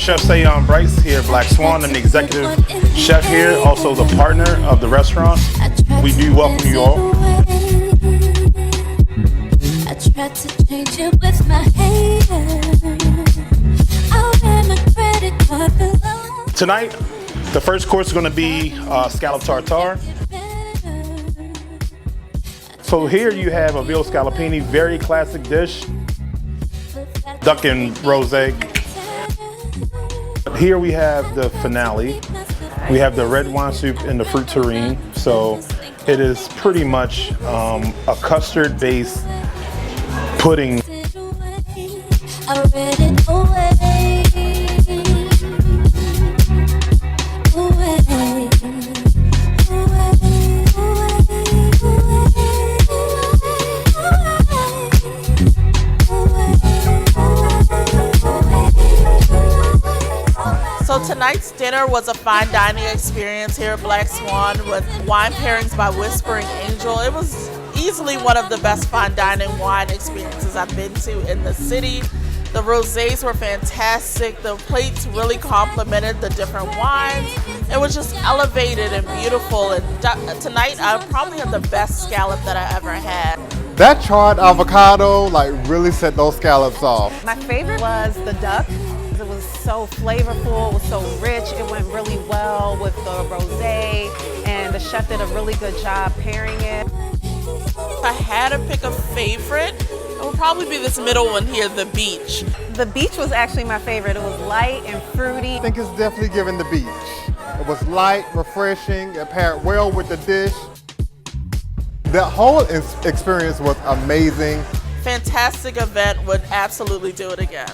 Chef Sayon Bryce here at Black Swan. I'm the executive chef here, also the partner of the restaurant. We do welcome you all. I tried to change it with my Tonight, the first course is going to be scallop tartare. So here you have a veal scallopini, very classic dish. Duck and rosé. Here we have the finale. We have the red wine soup and the fruit terrine. So it is pretty much a custard-based pudding. So tonight's dinner was a fine dining experience here at Black Swan with wine pairings by Whispering Angel. It was easily one of the best fine dining wine experiences I've been to in the city. The rosés were fantastic. The plates really complemented the different wines. It was just elevated and beautiful. And tonight I probably had the best scallop that I ever had. That charred avocado really set those scallops off. My favorite was the duck. It was so flavorful, it was so rich, it went really well with the rosé, and the chef did a really good job pairing it. If I had to pick a favorite, it would probably be this middle one here, the beach. The beach was actually my favorite. It was light and fruity. I think it's definitely given the beach. It was light, refreshing, it paired well with the dish. The whole experience was amazing. Fantastic event, would absolutely do it again.